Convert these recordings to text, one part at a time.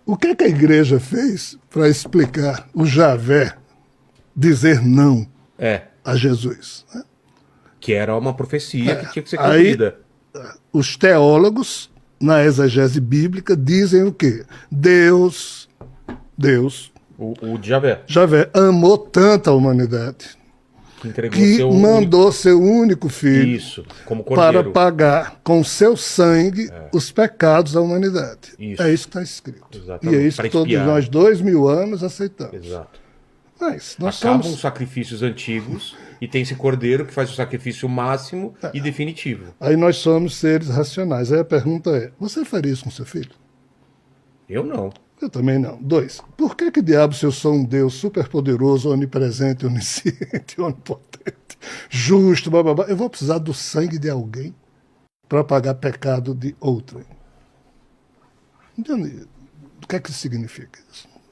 O que é que a igreja fez para explicar o Javé dizer não a Jesus? Que era uma profecia que tinha que ser Aí, cumprida. os teólogos, na exegese bíblica, dizem o quê? Deus, O de Javé, Javé, amou tanto a humanidade que entregou que seu mandou seu único filho Isso, como para cordeiro. pagar com seu sangue os pecados da humanidade. Isso. É isso que está escrito. Exatamente. E é isso Para que todos expiar. nós, 2000 anos, aceitamos. Exato. Mas nós Acabam somos... os sacrifícios antigos e tem esse cordeiro que faz o sacrifício máximo e definitivo. Aí nós somos seres racionais. Aí a pergunta é, você faria isso com seu filho? Eu não. Eu também não. 2. Por que diabo, se eu sou um Deus superpoderoso, onipresente, onisciente, onipotente, justo, bababá, eu vou precisar do sangue de alguém para pagar pecado de outrem? Entende? O que é que isso significa?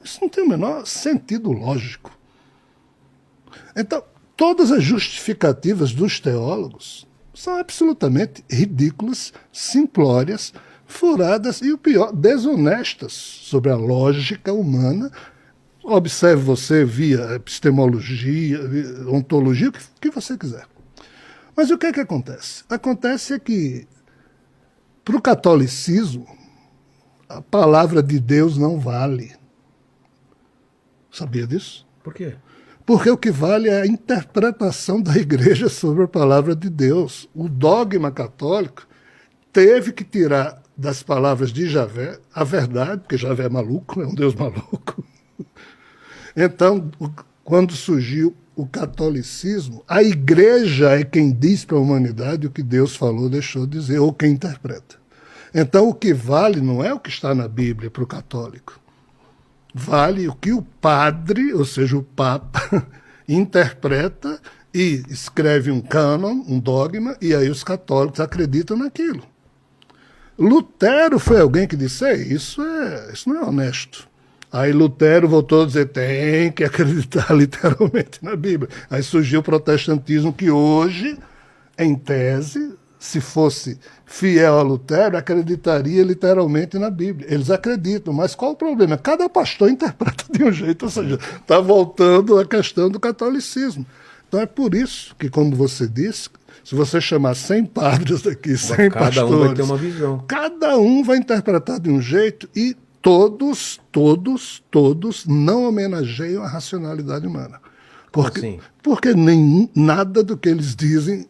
Isso não tem o menor sentido lógico. Então, todas as justificativas dos teólogos são absolutamente ridículas, simplórias, furadas e, o pior, desonestas sobre a lógica humana. Observe você via epistemologia, via ontologia, o que você quiser. Mas o que é que acontece? Acontece que, para o catolicismo, a palavra de Deus não vale. Sabia disso? Por quê? Porque o que vale é a interpretação da igreja sobre a palavra de Deus. O dogma católico teve que tirar das palavras de Javé a verdade, porque Javé é maluco, é um Deus maluco. Então, quando surgiu o catolicismo, a igreja é quem diz para a humanidade o que Deus falou, deixou de dizer, ou quem interpreta. Então, o que vale não é o que está na Bíblia para o católico. Vale o que o padre, ou seja, o Papa, interpreta e escreve um cânon, um dogma, e aí os católicos acreditam naquilo. Lutero foi alguém que disse, isso não é honesto. Aí Lutero voltou a dizer, tem que acreditar literalmente na Bíblia. Aí surgiu o protestantismo que hoje, em tese, se fosse fiel a Lutero, acreditaria literalmente na Bíblia. Eles acreditam, mas qual o problema? Cada pastor interpreta de um jeito, ou seja, está voltando à questão do catolicismo. Então é por isso que, como você disse, se você chamar 100 padres daqui, 100 pastores... Cada um vai ter uma visão. Cada um vai interpretar de um jeito e todos não homenageiam a racionalidade humana. Porque nada do que eles dizem,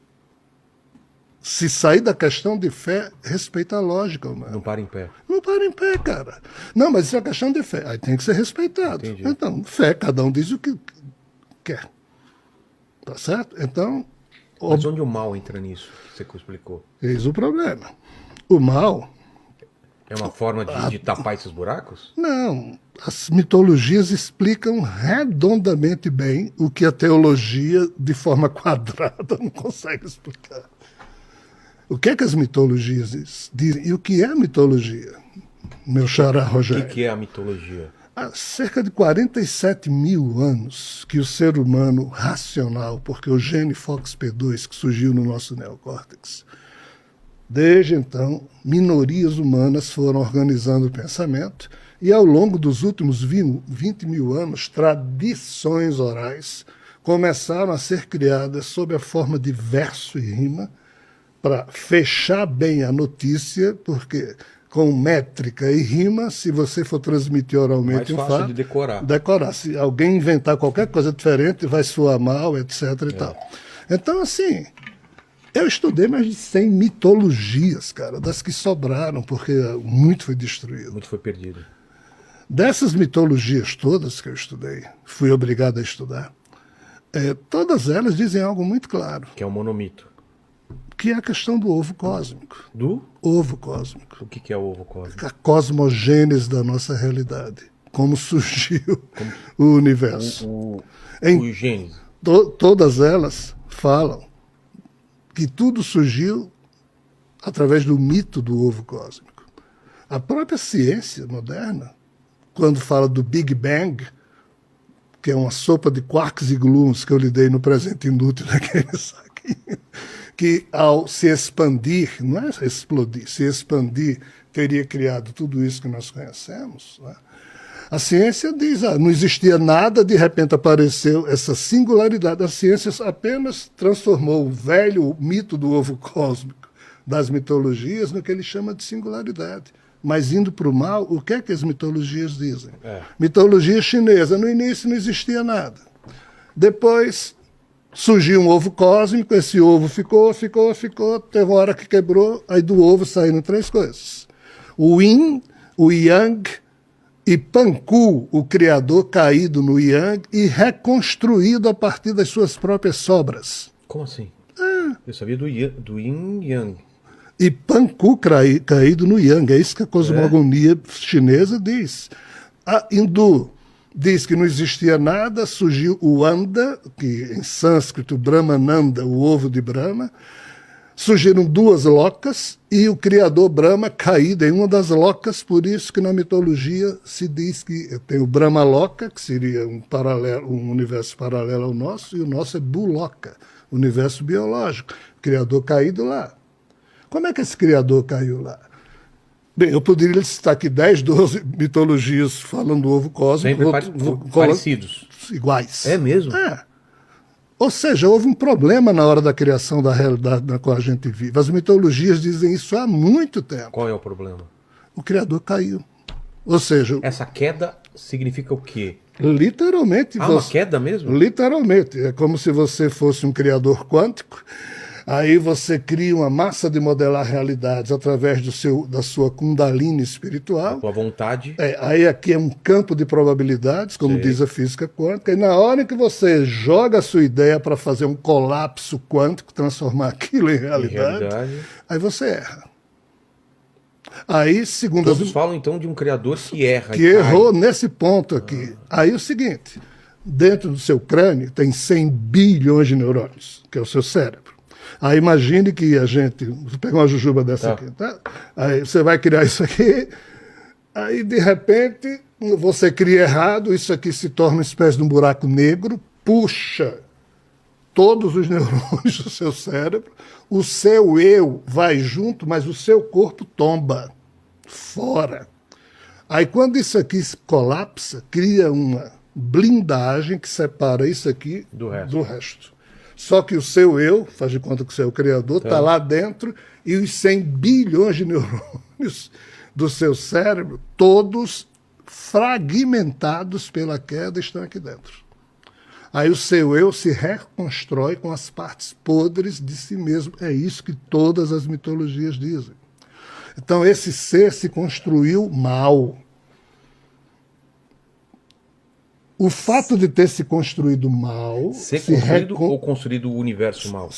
se sair da questão de fé, respeita a lógica humana. Não para em pé. Não para em pé, cara. Não, mas isso é questão de fé. Aí tem que ser respeitado. Entendi. Então, fé, cada um diz o que quer. Tá certo? Então... Mas onde o mal entra nisso, que você explicou? Eis o problema. O mal... É uma forma de tapar esses buracos? Não. As mitologias explicam redondamente bem o que a teologia, de forma quadrada, não consegue explicar. O que é que as mitologias dizem? E o que é a mitologia, meu xará Rogério? O que é a mitologia? Há cerca de 47 mil anos que o ser humano racional, porque o gene FOXP2 que surgiu no nosso neocórtex, desde então, minorias humanas foram organizando o pensamento e, ao longo dos últimos 20 mil anos, tradições orais começaram a ser criadas sob a forma de verso e rima para fechar bem a notícia, porque com métrica e rima, se você for transmitir oralmente mais fácil de decorar. Se alguém inventar qualquer coisa diferente, vai soar mal, etc. e tal. Então, assim... Eu estudei mais de 100 mitologias, cara, das que sobraram, porque muito foi destruído. Muito foi perdido. Dessas mitologias todas que eu estudei, fui obrigado a estudar, todas elas dizem algo muito claro. Que é o monomito. Que é a questão do ovo cósmico. Do? Ovo cósmico. O que é o ovo cósmico? A cosmogênese da nossa realidade. Como surgiu o universo. O Gênesis. Todas elas falam que tudo surgiu através do mito do ovo cósmico. A própria ciência moderna, quando fala do Big Bang, que é uma sopa de quarks e gluons que eu lhe dei no presente inútil daquele saquinho, que ao se expandir, não é explodir, se expandir teria criado tudo isso que nós conhecemos, né? A ciência diz, não existia nada, de repente apareceu essa singularidade. A ciência apenas transformou o velho mito do ovo cósmico das mitologias no que ele chama de singularidade. Mas indo para o mal, o que é que as mitologias dizem? Mitologia chinesa, no início não existia nada. Depois surgiu um ovo cósmico, esse ovo ficou, teve uma hora que quebrou, aí do ovo saíram 3 coisas. O Yin, o Yang e Panku, o criador caído no Yang e reconstruído a partir das suas próprias sobras. Como assim? Eu sabia do Yin Yang. E Panku caído no Yang, é isso que a cosmogonia chinesa diz. A hindu diz que não existia nada, surgiu o Anda, que em sânscrito Brahmananda, o ovo de Brahma, surgiram 2 locas e o criador Brahma caído em uma das locas, por isso que na mitologia se diz que tem o Brahma Loka, que seria um universo paralelo ao nosso, e o nosso é Buloka, universo biológico, o criador caído lá. Como é que esse criador caiu lá? Bem, eu poderia citar aqui 10, 12 mitologias falando do ovo cósmico. Sempre parecidos. Iguais. É mesmo? É. Ou seja, houve um problema na hora da criação da realidade na qual a gente vive. As mitologias dizem isso há muito tempo. Qual é o problema? O criador caiu. Ou seja... Essa queda significa o quê? Literalmente. Uma queda mesmo? Literalmente. É como se você fosse um criador quântico. Aí você cria uma massa de modelar realidades através da sua Kundalini espiritual. Com a vontade. Aí aqui é um campo de probabilidades, como diz a física quântica, e na hora que você joga a sua ideia para fazer um colapso quântico, transformar aquilo em realidade, aí você erra. Aí, segundo Todos falam então de um criador que erra. Que errou nesse ponto aqui. Aí é o seguinte, dentro do seu crânio tem 100 bilhões de neurônios, que é o seu cérebro. Aí imagine que a gente... Vou pegar uma jujuba dessa aqui, tá? Aí você vai criar isso aqui, aí de repente você cria errado, isso aqui se torna uma espécie de um buraco negro, puxa todos os neurônios do seu cérebro, o seu eu vai junto, mas o seu corpo tomba fora. Aí quando isso aqui colapsa, cria uma blindagem que separa isso aqui do resto. Só que o seu eu, faz de conta que o seu criador, está lá dentro e os 100 bilhões de neurônios do seu cérebro, todos fragmentados pela queda, estão aqui dentro. Aí o seu eu se reconstrói com as partes podres de si mesmo. É isso que todas as mitologias dizem. Então esse ser se construiu mal. O fato de ter se construído mal... ou construído o universo mal?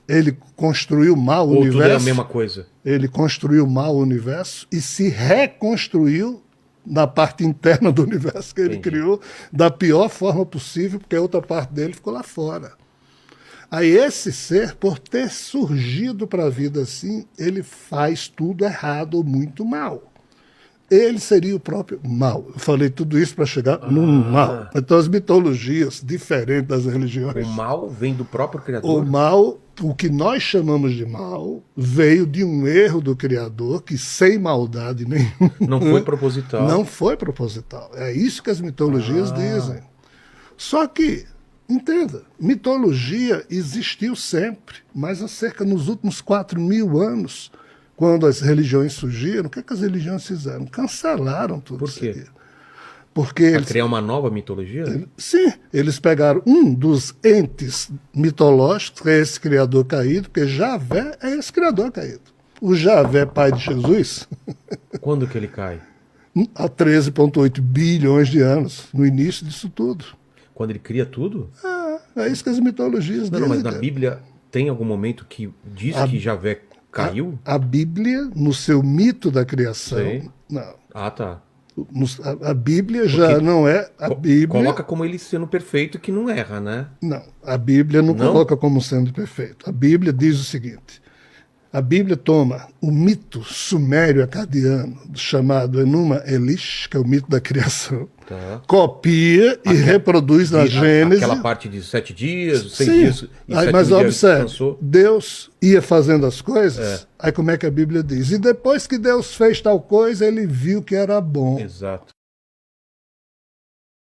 Ele construiu mal o universo. Ou tudo é a mesma coisa? Ele construiu mal o universo e se reconstruiu na parte interna do universo que ele criou da pior forma possível, porque a outra parte dele ficou lá fora. Aí esse ser, por ter surgido para a vida assim, ele faz tudo errado ou muito mal. Ele seria o próprio mal. Eu falei tudo isso para chegar no mal. Então as mitologias, diferentes das religiões... O mal vem do próprio Criador? O mal, o que nós chamamos de mal, veio de um erro do Criador que, sem maldade nenhuma... Não foi proposital. Não foi proposital. É isso que as mitologias dizem. Só que, entenda, mitologia existiu sempre, mas nos últimos 4.000 anos... Quando as religiões surgiram, o que as religiões fizeram? Cancelaram tudo. Por quê? Isso. Porque para criar uma nova mitologia? Sim, eles pegaram um dos entes mitológicos, que é esse criador caído, porque Javé é esse criador caído. O Javé, pai de Jesus... Quando que ele cai? Há 13,8 bilhões de anos, no início disso tudo. Quando ele cria tudo? É isso que as mitologias dizem. Não, mas na Bíblia tem algum momento que diz que Javé caiu? A Bíblia, no seu mito da criação... Sim. Não. Tá. A Bíblia já não é... A Bíblia coloca como ele sendo perfeito que não erra, né? Não, a Bíblia não coloca como sendo perfeito. A Bíblia diz o seguinte, A Bíblia toma o mito sumério-acadiano, chamado Enuma Elish, que é o mito da criação, copia e reproduz na Gênesis. Aquela parte de 7 dias, 6 Sim. dias e Aí, 7 mas dias observe, descansou. Deus ia fazendo as coisas, aí como é que a Bíblia diz? E depois que Deus fez tal coisa, ele viu que era bom. Exato.